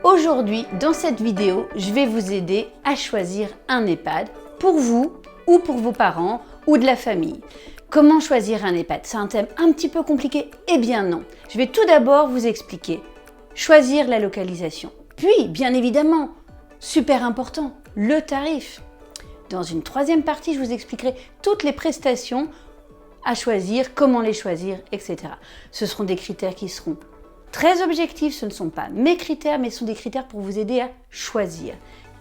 Aujourd'hui, dans cette vidéo, je vais vous aider à choisir un EHPAD pour vous ou pour vos parents ou de la famille. Comment choisir un EHPAD? C'est un thème un petit peu compliqué? Eh bien non. Je vais tout d'abord vous expliquer. Choisir la localisation. Puis, bien évidemment, super important, le tarif. Dans une troisième partie, je vous expliquerai toutes les prestations à choisir, comment les choisir, etc. Ce seront des critères qui seront très objectifs, ce ne sont pas mes critères, mais ce sont des critères pour vous aider à choisir.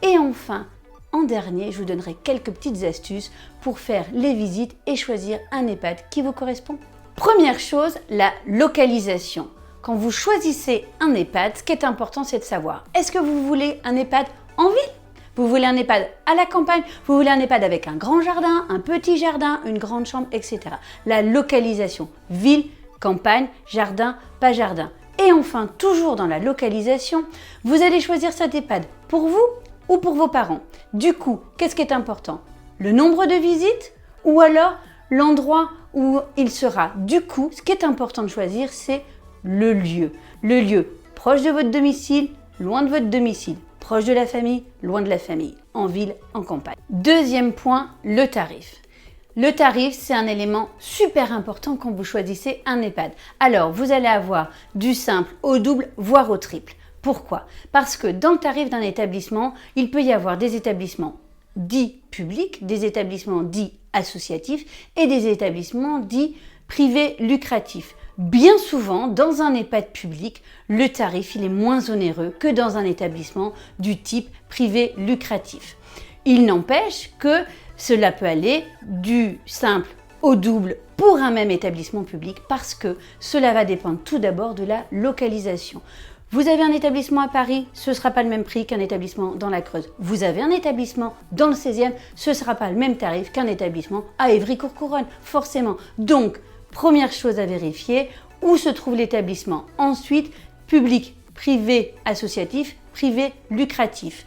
Et enfin, en dernier, je vous donnerai quelques petites astuces pour faire les visites et choisir un EHPAD qui vous correspond. Première chose, la localisation. Quand vous choisissez un EHPAD, ce qui est important, c'est de savoir, est-ce que vous voulez un EHPAD en ville? Vous voulez un EHPAD à la campagne? Vous voulez un EHPAD avec un grand jardin, un petit jardin, une grande chambre, etc. La localisation, ville, campagne, jardin, pas jardin. Et enfin, toujours dans la localisation, vous allez choisir cet EHPAD pour vous ou pour vos parents. Du coup, qu'est-ce qui est important? Le nombre de visites ou alors l'endroit où il sera. Du coup, ce qui est important de choisir, c'est le lieu. Le lieu proche de votre domicile, loin de votre domicile. Proche de la famille, loin de la famille, en ville, en campagne. Deuxième point, le tarif. Le tarif, c'est un élément super important quand vous choisissez un EHPAD. Alors, vous allez avoir du simple au double, voire au triple. Pourquoi? Parce que dans le tarif d'un établissement, il peut y avoir des établissements dits publics, des établissements dits associatifs et des établissements dits privés lucratifs. Bien souvent, dans un EHPAD public, le tarif il est moins onéreux que dans un établissement du type privé lucratif. Il n'empêche que cela peut aller du simple au double pour un même établissement public parce que cela va dépendre tout d'abord de la localisation. Vous avez un établissement à Paris, ce ne sera pas le même prix qu'un établissement dans la Creuse. Vous avez un établissement dans le 16e, ce ne sera pas le même tarif qu'un établissement à Évry-Courcouronnes, forcément. Donc, première chose à vérifier, où se trouve l'établissement. Ensuite, public, privé, associatif, privé, lucratif.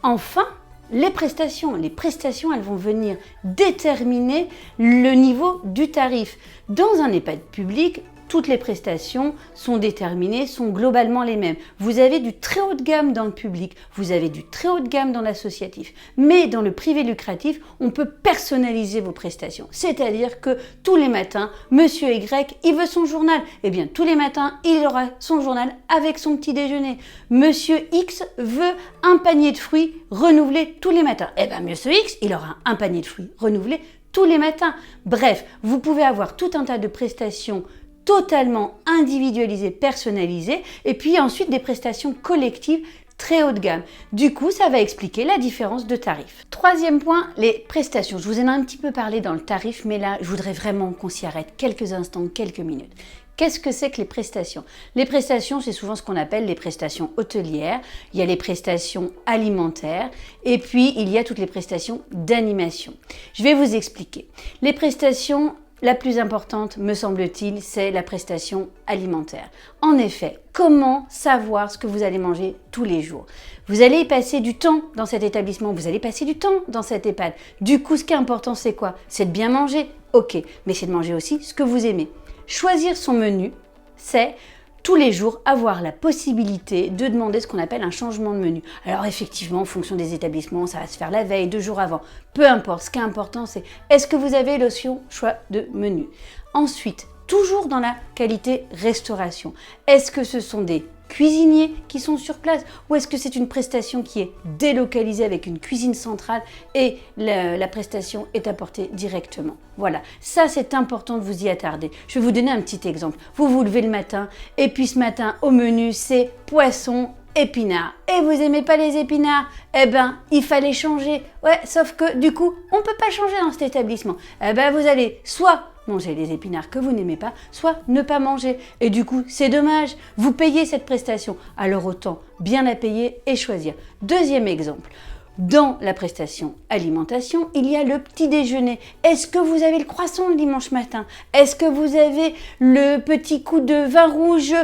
Enfin, les prestations. Les prestations, elles vont venir déterminer le niveau du tarif. Dans un EHPAD public, toutes les prestations sont déterminées, sont globalement les mêmes. Vous avez du très haut de gamme dans le public, vous avez du très haut de gamme dans l'associatif. Mais dans le privé lucratif, on peut personnaliser vos prestations. C'est-à-dire que tous les matins, Monsieur Y, il veut son journal. Eh bien, tous les matins, il aura son journal avec son petit déjeuner. Monsieur X veut un panier de fruits renouvelé tous les matins. Eh bien, Monsieur X, il aura un panier de fruits renouvelé tous les matins. Bref, vous pouvez avoir tout un tas de prestations totalement individualisé, personnalisé, et puis ensuite des prestations collectives très haut de gamme. Du coup, ça va expliquer la différence de tarif. Troisième point, les prestations. Je vous en ai un petit peu parlé dans le tarif, mais là, je voudrais vraiment qu'on s'y arrête quelques instants, quelques minutes. Qu'est-ce que c'est que les prestations? Les prestations, c'est souvent ce qu'on appelle les prestations hôtelières. Il y a les prestations alimentaires et puis il y a toutes les prestations d'animation. Je vais vous expliquer. Les prestations la plus importante, me semble-t-il, c'est la prestation alimentaire. En effet, comment savoir ce que vous allez manger tous les jours? Vous allez y passer du temps dans cet établissement, vous allez passer du temps dans cet EHPAD. Du coup, ce qui est important, c'est quoi? C'est de bien manger, ok, mais c'est de manger aussi ce que vous aimez. Choisir son menu, c'est tous les jours avoir la possibilité de demander ce qu'on appelle un changement de menu. Alors effectivement, en fonction des établissements, ça va se faire la veille, 2 jours avant. Peu importe, ce qui est important, c'est est-ce que vous avez l'option choix de menu. Ensuite, toujours dans la qualité restauration, est-ce que ce sont des cuisiniers qui sont sur place ou est-ce que c'est une prestation qui est délocalisée avec une cuisine centrale et la prestation est apportée directement? Voilà, ça c'est important de vous y attarder. Je vais vous donner un petit exemple. Vous vous levez le matin et puis ce matin au menu c'est poisson, épinards. Et vous aimez pas les épinards? Eh ben, il fallait changer. Ouais, sauf que du coup, on peut pas changer dans cet établissement. Eh ben, vous allez soit manger les épinards que vous n'aimez pas, soit ne pas manger. Et du coup, c'est dommage. Vous payez cette prestation. Alors autant bien la payer et choisir. Deuxième exemple. Dans la prestation alimentation, il y a le petit déjeuner. Est-ce que vous avez le croissant le dimanche matin? Est-ce que vous avez le petit coup de vin rouge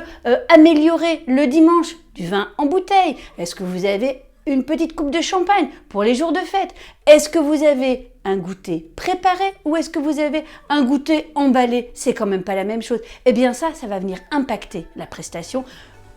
amélioré le dimanche? Du vin en bouteille? Est-ce que vous avez une petite coupe de champagne pour les jours de fête? Est-ce que vous avez un goûter préparé ou est-ce que vous avez un goûter emballé? C'est quand même pas la même chose. Eh bien ça va venir impacter la prestation.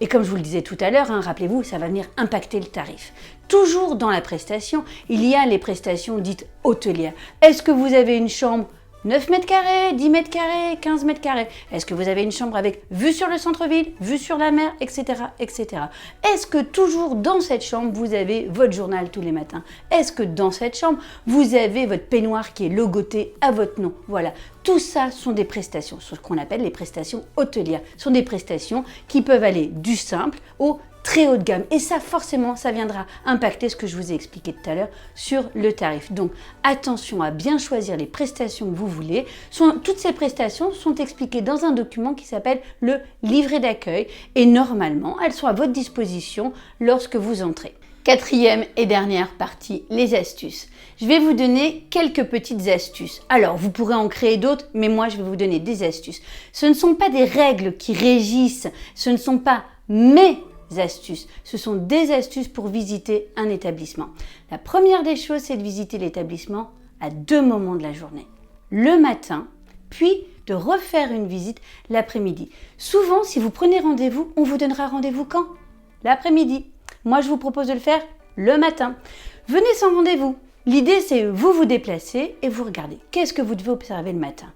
Et comme je vous le disais tout à l'heure, rappelez-vous, ça va venir impacter le tarif. Toujours dans la prestation, il y a les prestations dites hôtelières. Est-ce que vous avez une chambre 9 mètres carrés, 10 mètres carrés, 15 mètres carrés? Est-ce que vous avez une chambre avec vue sur le centre-ville, vue sur la mer, etc., etc. Est-ce que toujours dans cette chambre, vous avez votre journal tous les matins? Est-ce que dans cette chambre, vous avez votre peignoir qui est logoté à votre nom? Voilà, tout ça sont des prestations, ce qu'on appelle les prestations hôtelières. Ce sont des prestations qui peuvent aller du simple au très haut de gamme. Et ça, forcément, ça viendra impacter ce que je vous ai expliqué tout à l'heure sur le tarif. Donc, attention à bien choisir les prestations que vous voulez. Toutes ces prestations sont expliquées dans un document qui s'appelle le livret d'accueil. Et normalement, elles sont à votre disposition lorsque vous entrez. Quatrième et dernière partie, les astuces. Je vais vous donner quelques petites astuces. Alors, vous pourrez en créer d'autres, mais moi, je vais vous donner des astuces. Ce ne sont pas des règles qui régissent, ce ne sont pas mes astuces. Ce sont des astuces pour visiter un établissement. La première des choses, c'est de visiter l'établissement à 2 moments de la journée. Le matin, puis de refaire une visite l'après-midi. Souvent, si vous prenez rendez-vous, on vous donnera rendez-vous quand? L'après-midi. Moi, je vous propose de le faire le matin. Venez sans rendez-vous. L'idée, c'est vous vous déplacer et vous regardez. Qu'est-ce que vous devez observer le matin?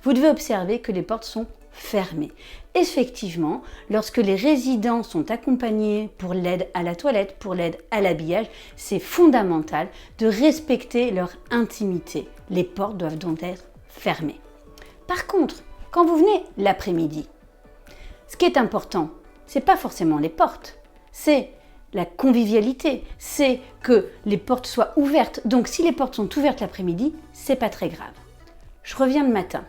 Vous devez observer que les portes sont fermées. Effectivement, lorsque les résidents sont accompagnés pour l'aide à la toilette, pour l'aide à l'habillage, c'est fondamental de respecter leur intimité. Les portes doivent donc être fermées. Par contre, quand vous venez l'après-midi, ce qui est important, c'est pas forcément les portes, c'est la convivialité, c'est que les portes soient ouvertes. Donc si les portes sont ouvertes l'après-midi, c'est pas très grave. Je reviens le matin.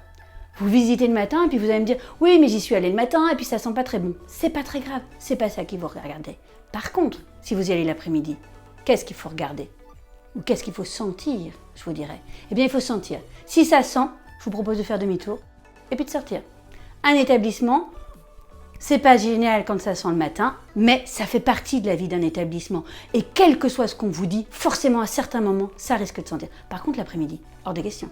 Vous visitez le matin et puis vous allez me dire « Oui, mais j'y suis allée le matin et puis ça sent pas très bon. » C'est pas très grave, c'est pas ça qu'il faut regarder. Par contre, si vous y allez l'après-midi, qu'est-ce qu'il faut regarder? Ou qu'est-ce qu'il faut sentir, je vous dirais? Eh bien, il faut sentir. Si ça sent, je vous propose de faire demi-tour et puis de sortir. Un établissement, c'est pas génial quand ça sent le matin, mais ça fait partie de la vie d'un établissement. Et quel que soit ce qu'on vous dit, forcément à certains moments, ça risque de sentir. Par contre, l'après-midi, hors de question.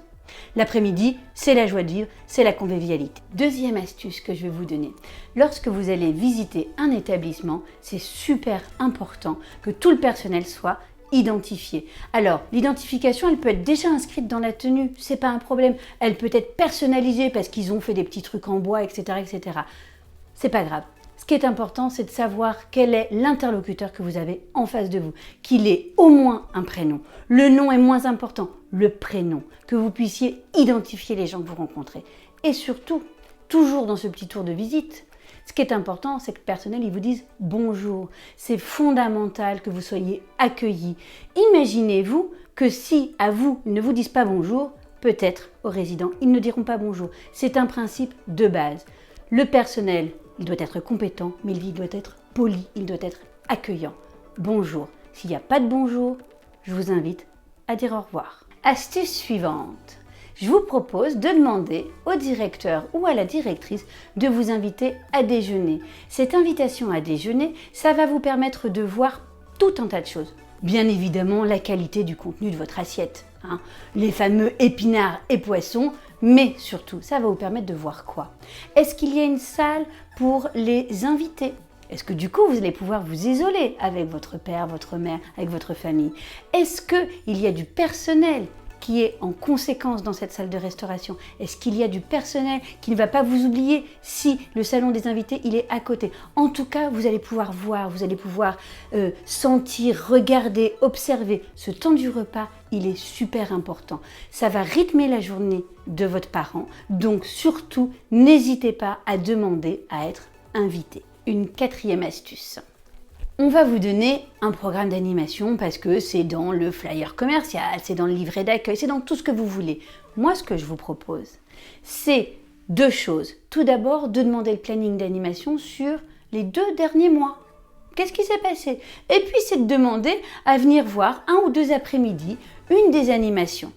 L'après-midi, c'est la joie de vivre, c'est la convivialité. Deuxième astuce que je vais vous donner. Lorsque vous allez visiter un établissement, c'est super important que tout le personnel soit identifié. Alors, l'identification, elle peut être déjà inscrite dans la tenue, c'est pas un problème. Elle peut être personnalisée parce qu'ils ont fait des petits trucs en bois, etc., etc. C'est pas grave. Ce qui est important, c'est de savoir quel est l'interlocuteur que vous avez en face de vous, qu'il ait au moins un prénom. Le nom est moins important, le prénom, que vous puissiez identifier les gens que vous rencontrez. Et surtout, toujours dans ce petit tour de visite, ce qui est important, c'est que le personnel, il vous dise bonjour. C'est fondamental que vous soyez accueillis. Imaginez-vous que si à vous, ils ne vous disent pas bonjour, peut-être aux résidents, ils ne diront pas bonjour. C'est un principe de base. Le personnel, il doit être compétent, mais il doit être poli, il doit être accueillant. Bonjour. S'il n'y a pas de bonjour, je vous invite à dire au revoir. Astuce suivante. Je vous propose de demander au directeur ou à la directrice de vous inviter à déjeuner. Cette invitation à déjeuner, ça va vous permettre de voir tout un tas de choses. Bien évidemment, la qualité du contenu de votre assiette, les fameux épinards et poissons, mais surtout, ça va vous permettre de voir quoi? Est-ce qu'il y a une salle pour les invités? Est-ce que du coup, vous allez pouvoir vous isoler avec votre père, votre mère, avec votre famille? Est-ce qu'il y a du personnel qui est en conséquence dans cette salle de restauration? Est-ce qu'il y a du personnel qui ne va pas vous oublier si le salon des invités il est à côté? En tout cas, vous allez pouvoir voir, vous allez pouvoir sentir, regarder, observer. Ce temps du repas, il est super important. Ça va rythmer la journée de votre parent. Donc surtout, n'hésitez pas à demander à être invité. Une quatrième astuce. On va vous donner un programme d'animation parce que c'est dans le flyer commercial, c'est dans le livret d'accueil, c'est dans tout ce que vous voulez. Moi, ce que je vous propose, c'est 2 choses. Tout d'abord, de demander le planning d'animation sur les 2 derniers mois. Qu'est-ce qui s'est passé? Et puis, c'est de demander à venir voir 1 ou 2 après-midi une des animations.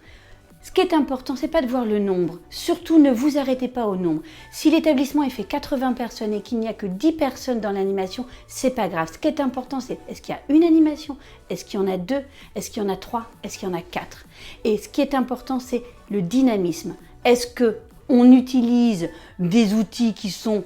Ce qui est important, c'est pas de voir le nombre. Surtout, ne vous arrêtez pas au nombre. Si l'établissement est fait 80 personnes et qu'il n'y a que 10 personnes dans l'animation, c'est pas grave. Ce qui est important, c'est est-ce qu'il y a une animation? Est-ce qu'il y en a 2? Est-ce qu'il y en a 3? Est-ce qu'il y en a 4? Et ce qui est important, c'est le dynamisme. Est-ce qu'on utilise des outils qui sont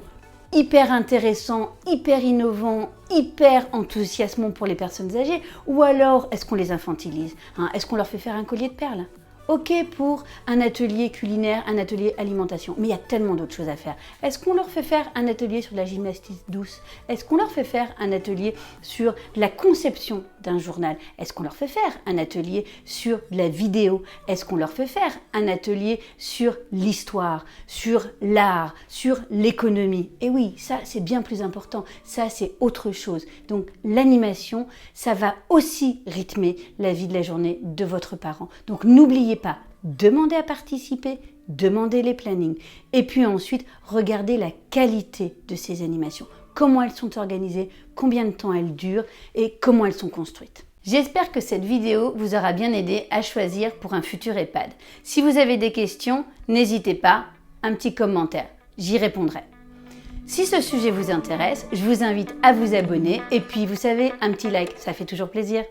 hyper intéressant, hyper innovant, hyper enthousiasmant pour les personnes âgées, ou alors est-ce qu'on les infantilise, hein? Est-ce qu'on leur fait faire un collier de perles? Ok pour un atelier culinaire, un atelier alimentation, mais il y a tellement d'autres choses à faire. Est-ce qu'on leur fait faire un atelier sur la gymnastique douce? Est-ce qu'on leur fait faire un atelier sur la conception d'un journal? Est-ce qu'on leur fait faire un atelier sur la vidéo? Est-ce qu'on leur fait faire un atelier sur l'histoire, sur l'art, sur l'économie? Et oui, ça c'est bien plus important, ça c'est autre chose. Donc l'animation, ça va aussi rythmer la vie de la journée de votre parent. Donc n'oubliez pas, demandez à participer, demandez les plannings et puis ensuite regardez la qualité de ces animations, comment elles sont organisées, combien de temps elles durent et comment elles sont construites. J'espère que cette vidéo vous aura bien aidé à choisir pour un futur EHPAD. Si vous avez des questions, n'hésitez pas, un petit commentaire, j'y répondrai. Si ce sujet vous intéresse, je vous invite à vous abonner et puis vous savez, un petit like, ça fait toujours plaisir.